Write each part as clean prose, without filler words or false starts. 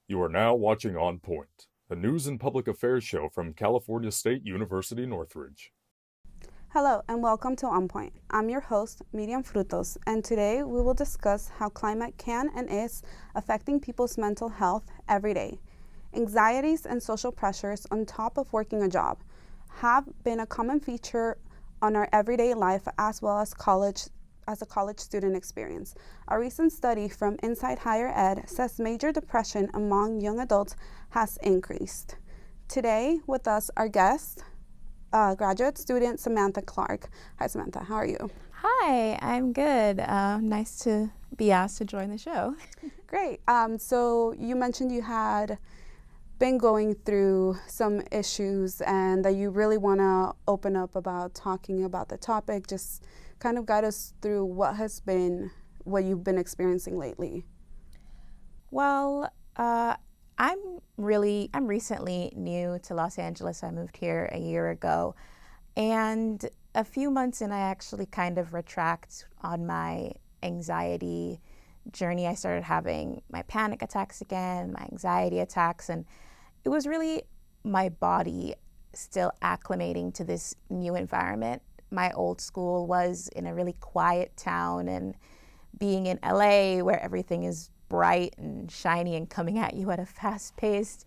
You are now watching On Point, a news and public affairs show from California State University Northridge. Hello and welcome to On Point. I'm your host, Miriam Frutos, and today we will discuss how climate can and is affecting people's mental health every day. Anxieties and social pressures on top of working a job have been a common feature on our everyday life as well as a college student experience. A recent study from Inside Higher Ed says major depression among young adults has increased. Today with us are guests, graduate student Samantha Clarke. Hi, Samantha. How are you? Hi, I'm good. Nice to be asked to join the show. Great. So you mentioned you had been going through some issues and that you really want to open up about talking about the topic. Just kind of guide us through what you've been experiencing lately. Well, I'm recently new to Los Angeles. I moved here a year ago, and a few months in, I actually kind of retract on my anxiety journey. I started having my panic attacks again, my anxiety attacks, and it was really my body still acclimating to this new environment. My old school was in a really quiet town, and being in LA where everything is bright and shiny and coming at you at a fast pace,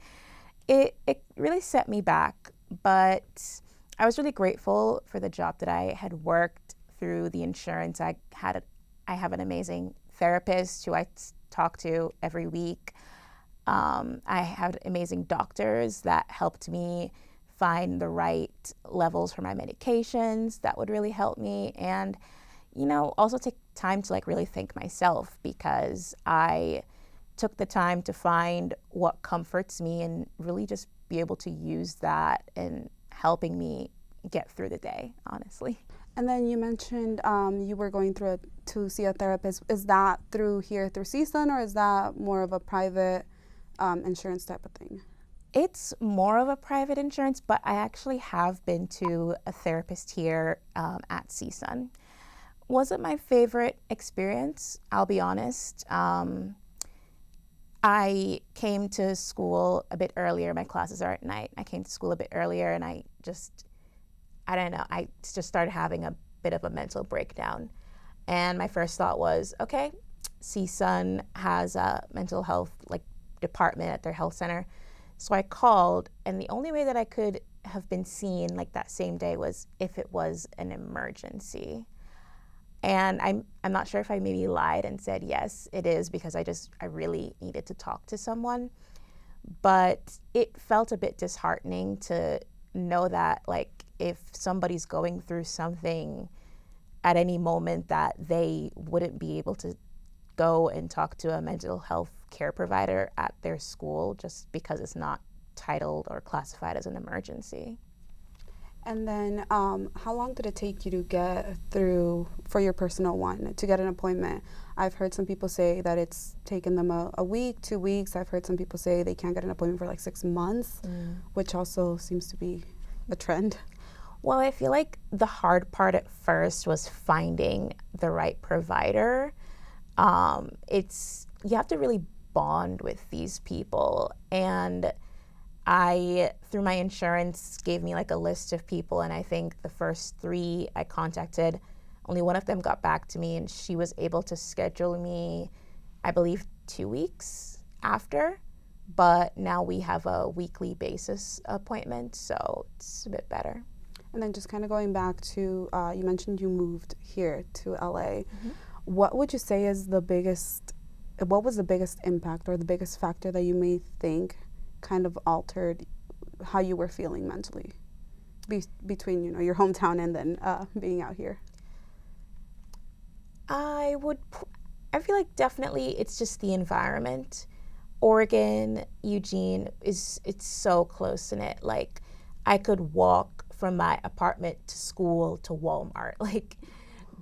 it really set me back. But I was really grateful for the job that I had worked through the insurance. I have an amazing therapist who I talk to every week. I had amazing doctors that helped me find the right levels for my medications that would really help me, and also take time to really thank myself, because I took the time to find what comforts me and really just be able to use that in helping me get through the day, honestly. And then you mentioned you were going to see a therapist. Is that through CSUN, or is that more of a private insurance type of thing? It's more of a private insurance, but I actually have been to a therapist here at CSUN. Wasn't my favorite experience, I'll be honest. I came to school a bit earlier. My classes are at night. I came to school a bit earlier, and I just started having a bit of a mental breakdown. And my first thought was, okay, CSUN has a mental health department at their health center. So I called, and the only way that I could have been seen that same day was if it was an emergency. And I'm not sure if I maybe lied and said, yes, it is, because I really needed to talk to someone. But it felt a bit disheartening to know that if somebody's going through something at any moment, that they wouldn't be able to go and talk to a mental health care provider at their school just because it's not titled or classified as an emergency. And then how long did it take you to get through for your personal one, to get an appointment? I've heard some people say that it's taken them a week, 2 weeks. I've heard some people say they can't get an appointment for 6 months, which also seems to be a trend. Well, I feel like the hard part at first was finding the right provider. You have to really bond with these people, and through my insurance, gave me a list of people, and I think the first 3 I contacted, only one of them got back to me, and she was able to schedule me, I believe, 2 weeks after. But now we have a weekly basis appointment, so it's a bit better. And then just kind of going back to, you mentioned you moved here to LA. Mm-hmm. What would you say is what was the biggest impact or the biggest factor that you may think kind of altered how you were feeling mentally between your hometown and then being out here? I feel like definitely it's just the environment. Oregon, Eugene, it's so close in it. I could walk from my apartment to school to Walmart.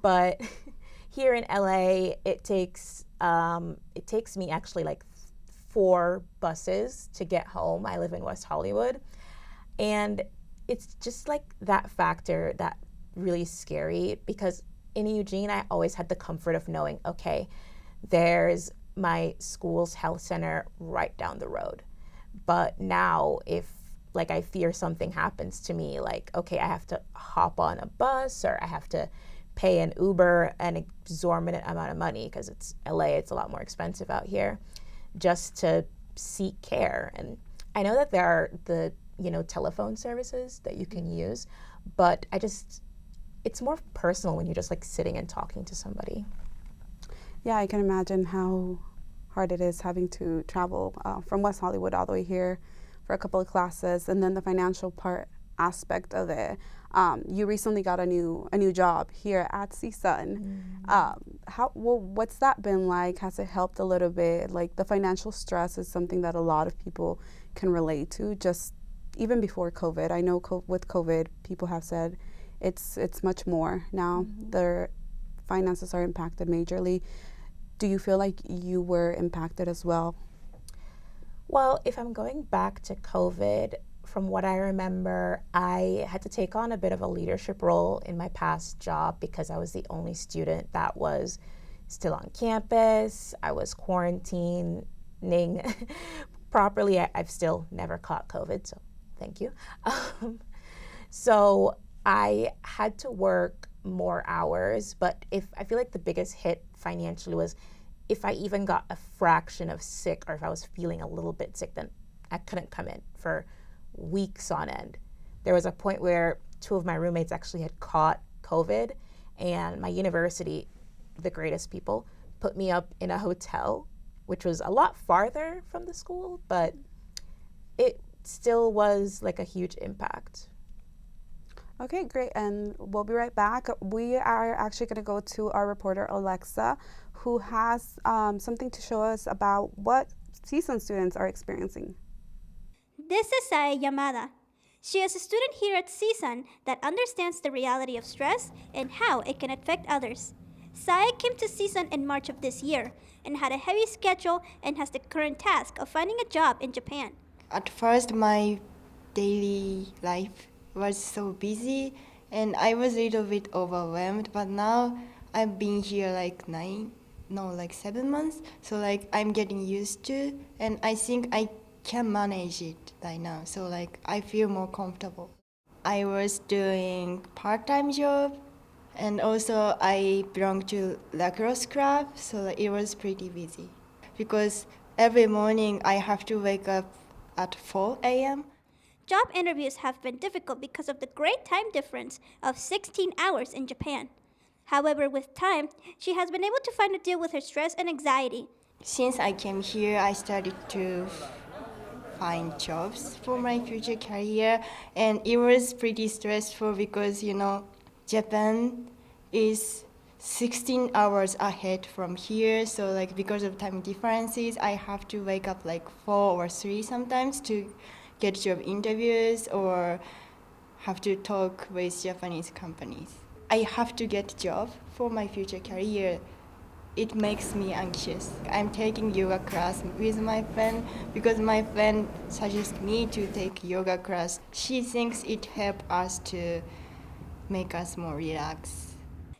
But here in LA, it takes me actually 4 buses to get home. I live in West Hollywood, and it's just that factor that really scary, because in Eugene, I always had the comfort of knowing, okay, there's my school's health center right down the road. But now if like I fear something happens to me, like, okay, I have to hop on a bus or I have to pay an Uber an exorbitant amount of money because it's LA, it's a lot more expensive out here, just to seek care. And I know that there are the, telephone services that you can use, but it's more personal when you're just like sitting and talking to somebody. Yeah, I can imagine how hard it is having to travel from West Hollywood all the way here for a couple of classes, and then the financial aspect of it. You recently got a new job here at CSUN. What's that been like? Has it helped a little bit? Like, the financial stress is something that a lot of people can relate to, just even before COVID. I know with COVID, people have said it's much more now. Their finances are impacted majorly. Do you feel like you were impacted as well? Well, if I'm going back to COVID, from what I remember, I had to take on a bit of a leadership role in my past job because I was the only student that was still on campus. I was quarantining properly. I've still never caught COVID, so thank you. So I had to work more hours, but I feel like the biggest hit financially was if I even got a fraction of sick, or if I was feeling a little bit sick, then I couldn't come in for weeks on end. There was a point where 2 of my roommates actually had caught COVID, and my university, the greatest people, put me up in a hotel, which was a lot farther from the school, but it still was like a huge impact. Okay, great. And we'll be right back. We are actually going to go to our reporter, Alexa, who has something to show us about what CSUN students are experiencing. This is Saya Yamada. She is a student here at CSUN that understands the reality of stress and how it can affect others. Saya came to CSUN in March of this year and had a heavy schedule and has the current task of finding a job in Japan. At first, my daily life was so busy and I was a little bit overwhelmed, but now I've been here like 7 months, so like I'm getting used to, and I think I can manage it right now, so like I feel more comfortable. I was doing part-time job, and also I belong to lacrosse club, so like it was pretty busy because every morning I have to wake up at 4 a.m. Job interviews have been difficult because of the great time difference of 16 hours in Japan. However, with time, she has been able to find a deal with her stress and anxiety. Since I came here, I started to find jobs for my future career, and it was pretty stressful because, Japan is 16 hours ahead from here, so like because of time differences, I have to wake up like 4 or 3 sometimes to get job interviews or have to talk with Japanese companies. I have to get a job for my future career. It makes me anxious. I'm taking yoga class with my friend because my friend suggests me to take yoga class. She thinks it helps us to make us more relaxed.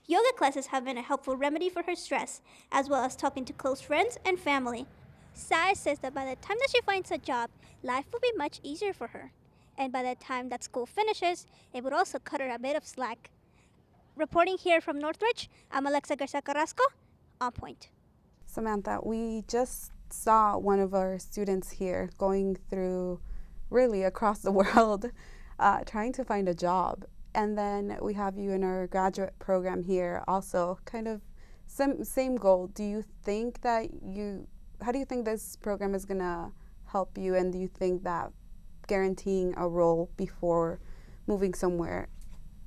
Yoga classes have been a helpful remedy for her stress, as well as talking to close friends and family. Sai says that by the time that she finds a job, life will be much easier for her. And by the time that school finishes, it would also cut her a bit of slack. Reporting here from Northridge, I'm Alexa Garcia Carrasco, On Point. Samantha, we just saw one of our students here going through really across the world trying to find a job. And then we have you in our graduate program here also, kind of same goal. Do you think that how do you think this program is going to help you? And do you think that guaranteeing a role before moving somewhere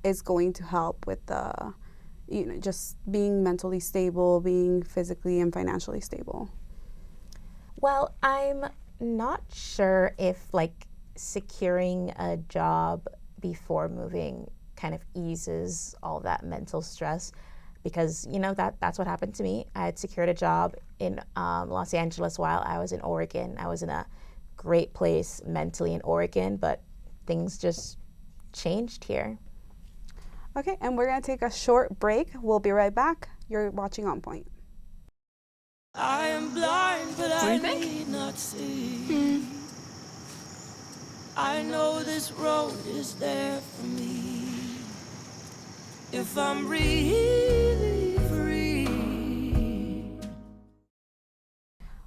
is going to help with the, just being mentally stable, being physically and financially stable? Well, I'm not sure if like securing a job before moving kind of eases all that mental stress, because that's what happened to me. I had secured a job in Los Angeles while I was in Oregon. I was in a great place mentally in Oregon, but things just changed here. Okay, and we're going to take a short break. We'll be right back. You're watching On Point. I am blind, but I think? need not see. I know this road is there for me. If I'm really free.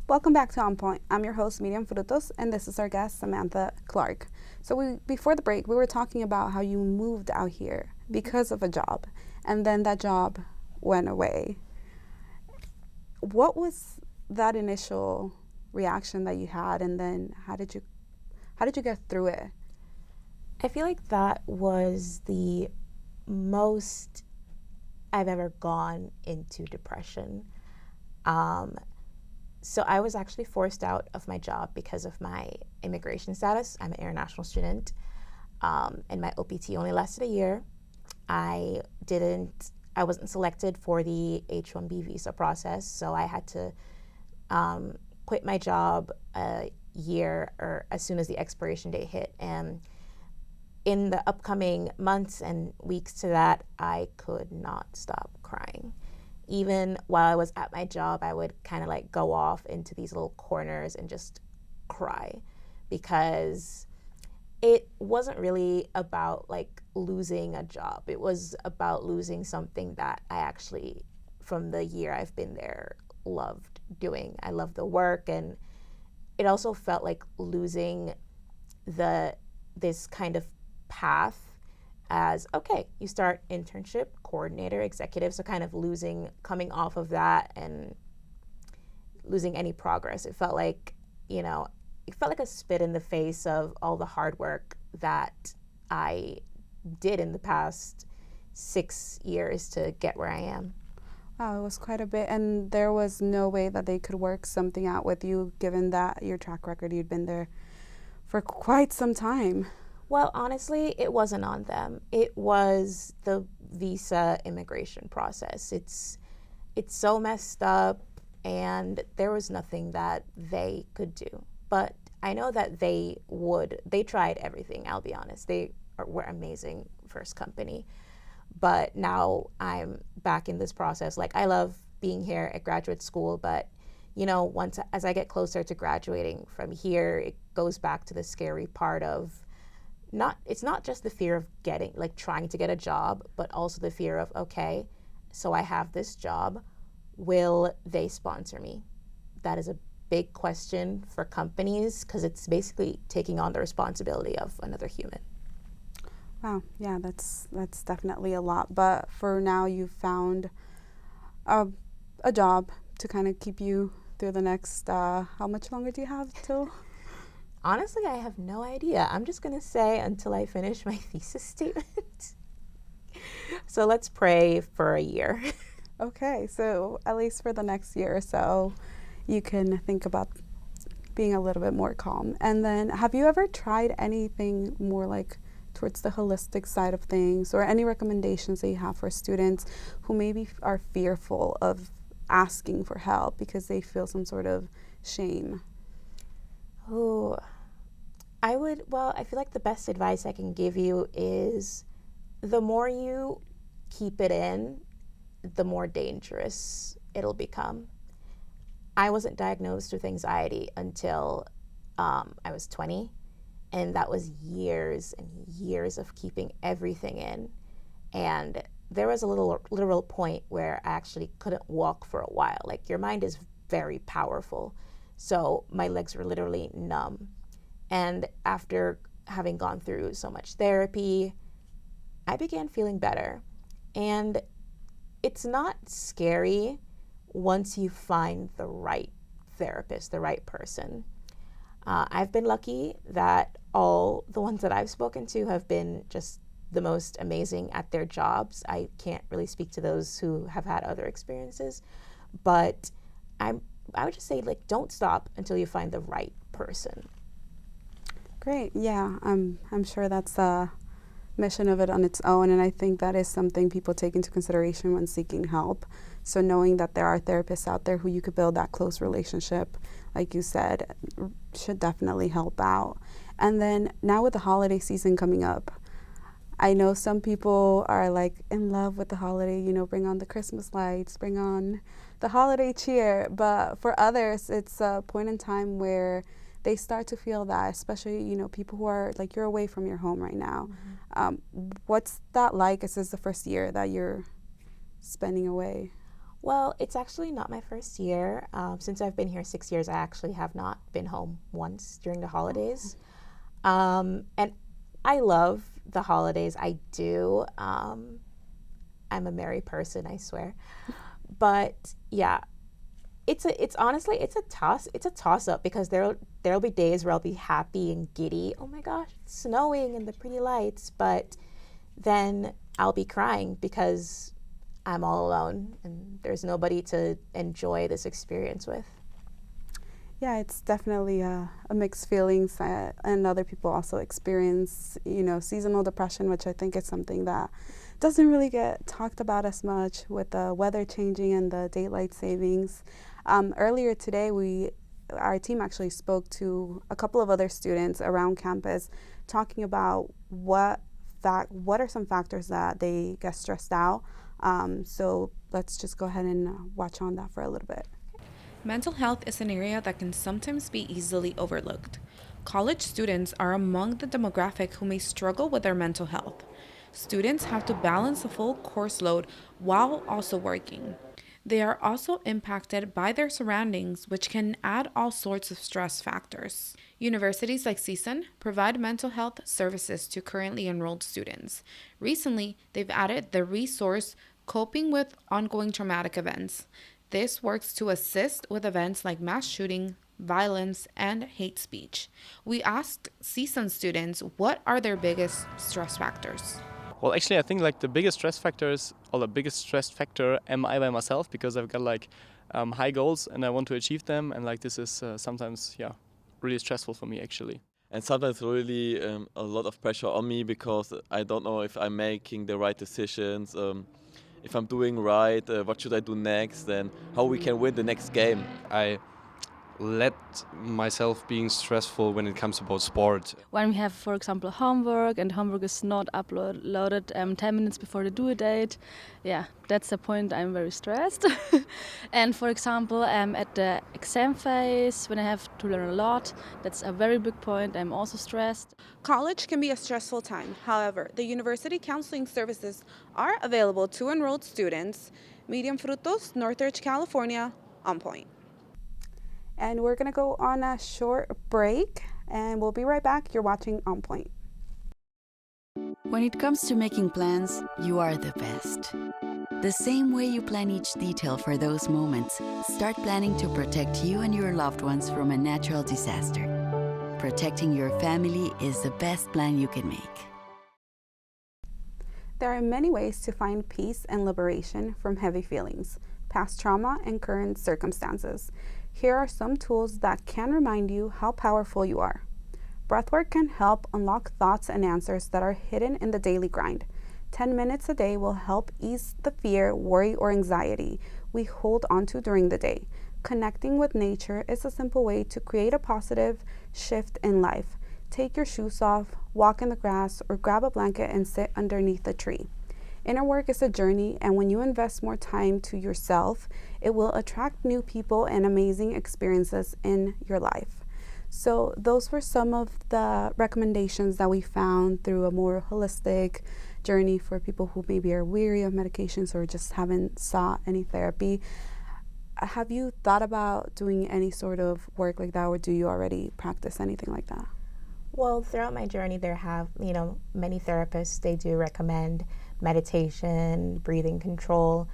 Welcome back to On Point. I'm your host, Miriam Frutos, and this is our guest, Samantha Clarke. So before the break, we were talking about how you moved out here because of a job, and then that job went away. What was that initial reaction that you had, and then how did you get through it? I feel like that was the most I've ever gone into depression. So I was actually forced out of my job because of my immigration status. I'm an international student, and my OPT only lasted a year. I wasn't selected for the H-1B visa process, so I had to quit my job a year or as soon as the expiration date hit. And in the upcoming months and weeks to that, I could not stop crying. Even while I was at my job, I would kind of like go off into these little corners and just cry, because it wasn't really about like losing a job. It was about losing something that I actually, from the year I've been there, loved doing. I loved the work, and it also felt like losing this kind of path as, okay, you start internship, coordinator, executive, so kind of coming off of that and losing any progress. It felt like, a spit in the face of all the hard work that I did in the past 6 years to get where I am. Wow, it was quite a bit, and there was no way that they could work something out with you, given that your track record, you'd been there for quite some time. Well, honestly, it wasn't on them. It was the visa immigration process. It's so messed up, and there was nothing that they could do. But I know that they tried everything, I'll be honest. They were amazing first company. But now I'm back in this process. Like, I love being here at graduate school, but as I get closer to graduating from here, it goes back to the scary part of it's not just the fear of trying to get a job, but also the fear of, okay, so I have this job, will they sponsor me? That is a big question for companies, because it's basically taking on the responsibility of another human. Wow, yeah, that's definitely a lot. But for now, you've found a job to kind of keep you through the next, how much longer do you have till? Honestly, I have no idea. I'm just going to say until I finish my thesis statement. So let's pray for a year. Okay, so at least for the next year or so, you can think about being a little bit more calm. And then, have you ever tried anything more like towards the holistic side of things, or any recommendations that you have for students who maybe are fearful of asking for help because they feel some sort of shame? Oh, I feel like the best advice I can give you is the more you keep it in, the more dangerous it'll become. I wasn't diagnosed with anxiety until I was 20, and that was years and years of keeping everything in. And there was a literal point where I actually couldn't walk for a while. Like, your mind is very powerful. So my legs were literally numb. And after having gone through so much therapy, I began feeling better. And it's not scary once you find the right therapist, the right person. I've been lucky that all the ones that I've spoken to have been just the most amazing at their jobs. I can't really speak to those who have had other experiences, but I would just say, don't stop until you find the right person. Great. Yeah, I'm sure that's a mission of it on its own, and I think that is something people take into consideration when seeking help. So knowing that there are therapists out there who you could build that close relationship, like you said, should definitely help out. And then now with the holiday season coming up, I know some people are in love with the holiday, bring on the Christmas lights, bring on the holiday cheer, but for others, it's a point in time where they start to feel that, especially, people who are like, you're away from your home right now. What's that like? Is this the first year that you're spending away? Well, it's actually not my first year. Since I've been here 6 years, I actually have not been home once during the holidays. And I love the holidays. I do. I'm a merry person, I swear. But yeah, it's honestly a toss up because there'll be days where I'll be happy and giddy. Oh my gosh, it's snowing and the pretty lights. But then I'll be crying because I'm all alone and there's nobody to enjoy this experience with. Yeah, it's definitely a mixed feelings, and other people also experience, seasonal depression, which I think is something that doesn't really get talked about as much with the weather changing and the daylight savings. Earlier today, our team actually spoke to a couple of other students around campus, talking about what are some factors that they get stressed out. So let's just go ahead and watch on that for a little bit. Mental health is an area that can sometimes be easily overlooked. College students are among the demographic who may struggle with their mental health. Students have to balance a full course load while also working. They are also impacted by their surroundings, which can add all sorts of stress factors. Universities like CSUN provide mental health services to currently enrolled students. Recently, they've added the resource Coping with Ongoing Traumatic Events. This works to assist with events like mass shooting, violence, and hate speech. We asked CSUN students what are their biggest stress factors. Well, actually, I think like the biggest stress factor am I by myself, because I've got like high goals and I want to achieve them, and like this is sometimes really stressful for me actually. And sometimes really a lot of pressure on me because I don't know if I'm making the right decisions, if I'm doing right, what should I do next, and how we can win the next game. I let myself being stressful when it comes about sport. When we have, for example, homework and homework is not uploaded 10 minutes before the due date, that's the point I'm very stressed. And for example, at the exam phase, when I have to learn a lot, that's a very big point. I'm also stressed. College can be a stressful time. However, the university counseling services are available to enrolled students. Medium Frutos, Northridge, California, on point. And we're going to go on a short break, and we'll be right back. You're watching On Point. When it comes to making plans, you are the best. The same way you plan each detail for those moments, start planning to protect you and your loved ones from a natural disaster. Protecting your family is the best plan you can make. There are many ways to find peace and liberation from heavy feelings, past trauma, and current circumstances. Here are some tools that can remind you how powerful you are. Breathwork can help unlock thoughts and answers that are hidden in the daily grind. 10 minutes a day will help ease the fear, worry, or anxiety we hold onto during the day. Connecting with nature is a simple way to create a positive shift in life. Take your shoes off, walk in the grass, or grab a blanket and sit underneath a tree. Inner work is a journey, and when you invest more time to yourself, it will attract new people and amazing experiences in your life. So those were some of the recommendations that we found through a more holistic journey for people who maybe are weary of medications or just haven't sought any therapy. Have you thought about doing any sort of work like that, or do you already practice anything like that? Well, throughout my journey, there have, many therapists, they do recommend meditation, breathing control.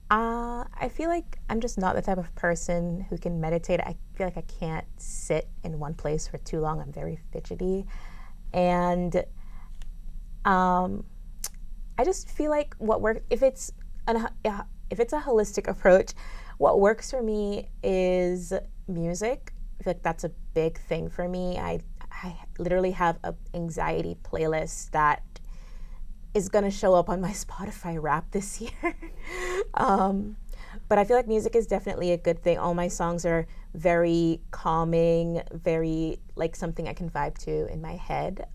I feel like I'm just not the type of person who can meditate. I feel like I can't sit in one place for too long. I'm very fidgety. And I just feel like if it's a holistic approach, what works for me is music. I feel like that's a big thing for me. I literally have an anxiety playlist that is going to show up on my Spotify Wrap this year. But I feel like music is definitely a good thing. All my songs are very calming, very like something I can vibe to in my head.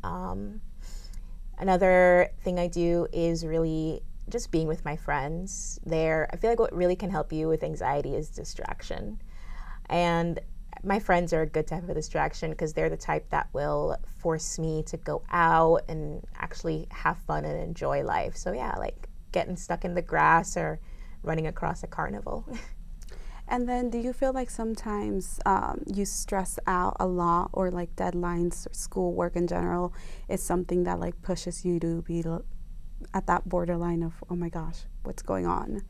Another thing I do is really just being with my friends there. I feel like what really can help you with anxiety is distraction. And my friends are a good type of distraction because they're the type that will force me to go out and actually have fun and enjoy life. So yeah, like getting stuck in the grass or running across a carnival. And then do you feel like sometimes you stress out a lot, or like deadlines or schoolwork in general is something that like pushes you to be at that borderline of, oh my gosh, what's going on?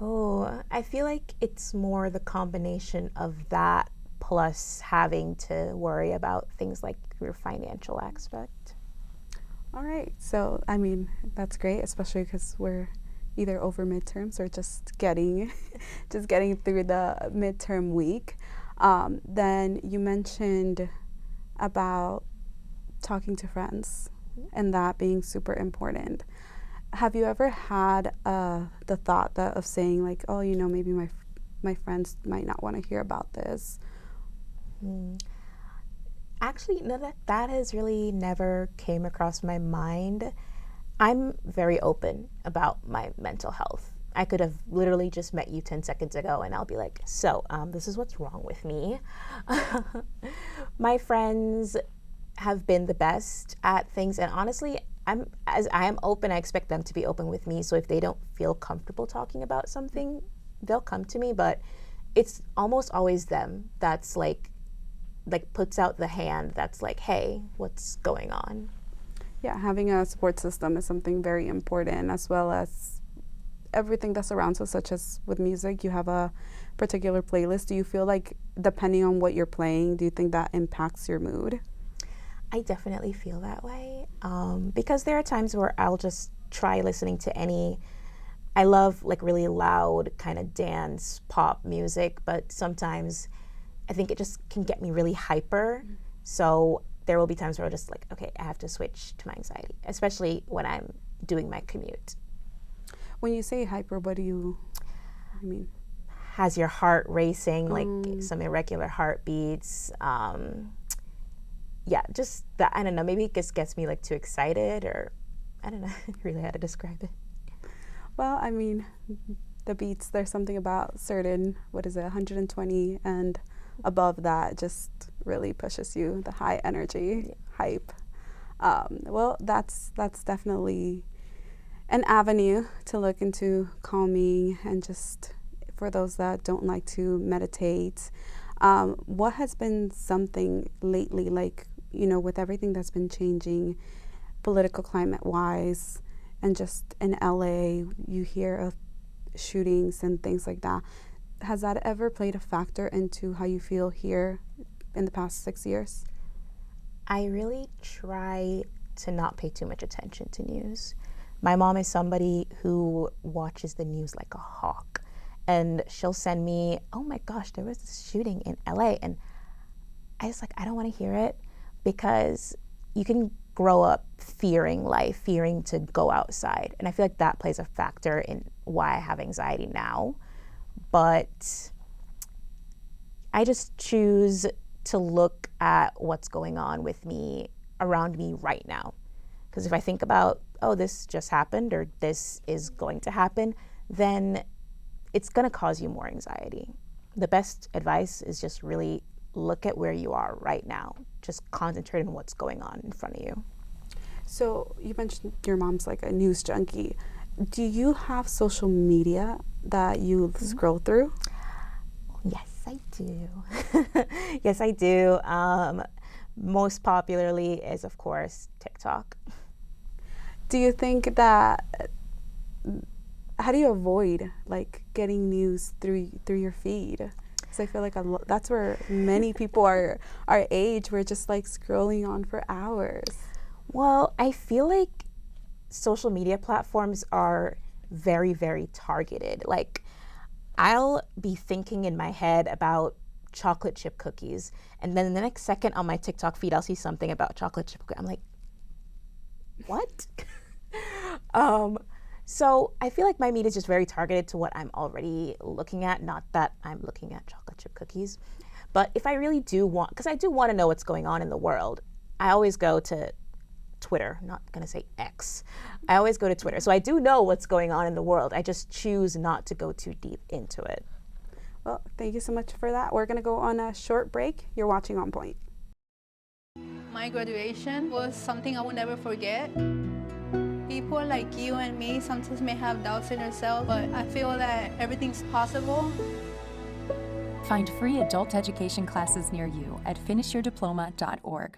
Oh, I feel like it's more the combination of that plus having to worry about things like your financial aspect. All right. So, I mean, that's great, especially because we're either over midterms or just getting through the midterm week. Then you mentioned about talking to friends and that being super important. Have you ever had the thought of saying like, oh, you know, maybe my friends might not want to hear about this? Actually, no, that has really never came across my mind. I'm very open about my mental health. I could have literally just met you 10 seconds ago and I'll be like, so this is what's wrong with me. My friends have been the best at things, and honestly, as I am open, I expect them to be open with me. So if they don't feel comfortable talking about something, they'll come to me, but it's almost always them that's like puts out the hand that's like, hey, what's going on? Yeah, having a support system is something very important, as well as everything that surrounds us, such as with music. You have a particular playlist. Do you feel like, depending on what you're playing, do you think that impacts your mood? I definitely feel that way because there are times where I'll just try listening to I love like really loud kind of dance pop music, but sometimes I think it just can get me really hyper. So there will be times where I'm just like, okay, I have to switch to my anxiety, especially when I'm doing my commute. When you say hyper, what do you mean? Has your heart racing, like some irregular heartbeats. Yeah, just that, I don't know, maybe it just gets me like too excited, or I don't know really how to describe it. Well, I mean, the beats, there's something about certain, 120 and above that just really pushes you, the high energy, hype. Well, that's definitely an avenue to look into calming, and just for those that don't like to meditate. What has been something lately, like, you know, with everything that's been changing political climate wise, and just in LA, you hear of shootings and things like that. Has that ever played a factor into how you feel here in the past 6 years? I really try to not pay too much attention to news. My mom is somebody who watches the news like a hawk, and she'll send me, oh my gosh, there was this shooting in LA, and I was like, I don't want to hear it, because you can grow up fearing life, fearing to go outside, and I feel like that plays a factor in why I have anxiety now. But I just choose to look at what's going on with me, around me right now. Because if I think about, oh, this just happened, or this is going to happen, then it's going to cause you more anxiety. The best advice is just really look at where you are right now. Just concentrate on what's going on in front of you. So you mentioned your mom's like a news junkie. Do you have social media that you scroll through? Yes, I do. Yes, I do. Most popularly is, of course, TikTok. Do you think that, how do you avoid like getting news through your feed? Because I feel like that's where many people are our age, we're just like scrolling on for hours. Well, I feel like social media platforms are very, very targeted. Like, I'll be thinking in my head about chocolate chip cookies, and then the next second on my TikTok feed, I'll see something about chocolate chip cookies. I'm like, what? So I feel like my media is just very targeted to what I'm already looking at, not that I'm looking at chocolate chip cookies. But if I really do want, because I do want to know what's going on in the world, I always go to Twitter, not going to say X. I always go to Twitter. So I do know what's going on in the world. I just choose not to go too deep into it. Well, thank you so much for that. We're going to go on a short break. You're watching On Point. My graduation was something I will never forget. People like you and me sometimes may have doubts in yourself, but I feel that everything's possible. Find free adult education classes near you at finishyourdiploma.org.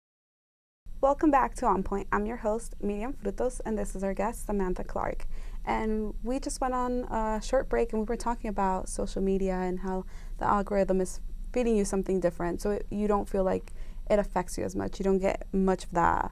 Welcome back to On Point. I'm your host, Miriam Frutos, and this is our guest, Samantha Clarke. And we just went on a short break and we were talking about social media and how the algorithm is feeding you something different, so you don't feel like it affects you as much. You don't get much of that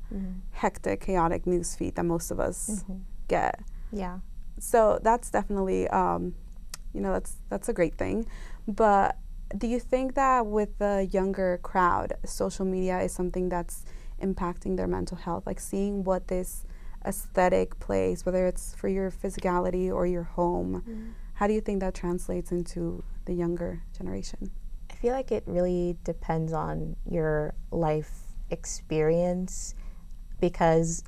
hectic, chaotic news feed that most of us get. Yeah. So that's definitely, that's a great thing. But do you think that with the younger crowd, social media is something that's impacting their mental health? Like seeing what this aesthetic plays, whether it's for your physicality or your home, how do you think that translates into the younger generation? I feel like it really depends on your life experience, because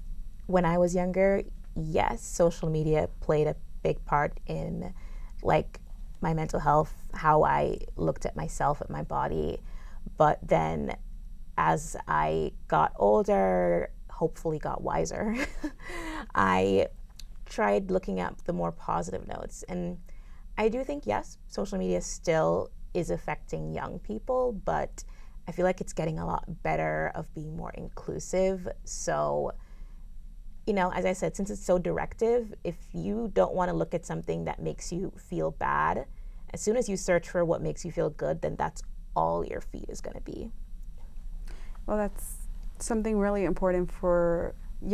when I was younger, yes, social media played a big part in like my mental health, how I looked at myself, at my body. But then as I got older, hopefully got wiser, I tried looking at the more positive notes. And I do think, yes, social media still is affecting young people, but I feel like it's getting a lot better of being more inclusive. So, as I said, since it's so directive, if you don't want to look at something that makes you feel bad, as soon as you search for what makes you feel good, then that's all your feed is going to be. Well, that's something really important for the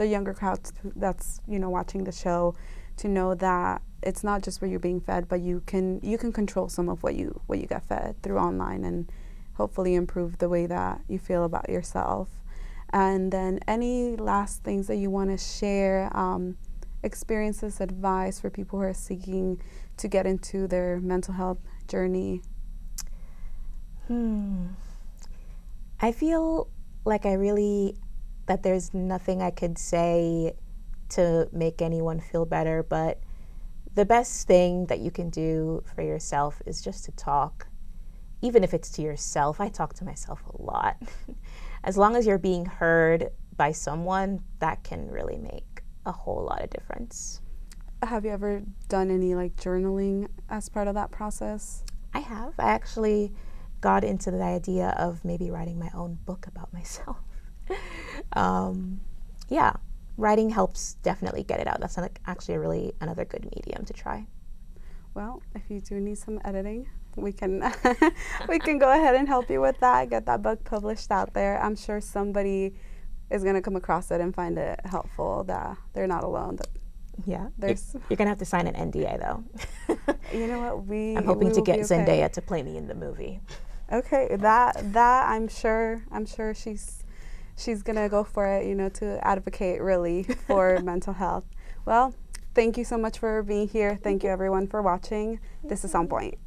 younger crowd that's watching the show, to know that it's not just what you're being fed, but you can control some of what you get fed through online, and hopefully improve the way that you feel about yourself. And then any last things that you want to share, experiences, advice for people who are seeking to get into their mental health journey? I feel like that there's nothing I could say to make anyone feel better, but the best thing that you can do for yourself is just to talk. Even if it's to yourself, I talk to myself a lot. As long as you're being heard by someone, that can really make a whole lot of difference. Have you ever done any journaling as part of that process? I have. I actually got into the idea of maybe writing my own book about myself. Writing helps definitely get it out. That's actually another good medium to try. Well, if you do need some editing, we can we can go ahead and help you with that, get that book published out there. I'm sure somebody is going to come across it and find it helpful, that they're not alone. Yeah, you're going to have to sign an NDA though. You know what, I'm hoping to get Zendaya to play me in the movie. Okay, that I'm sure she's gonna go for it, to advocate really for mental health. Well, thank you so much for being here. Thank you everyone for watching. This is On Point.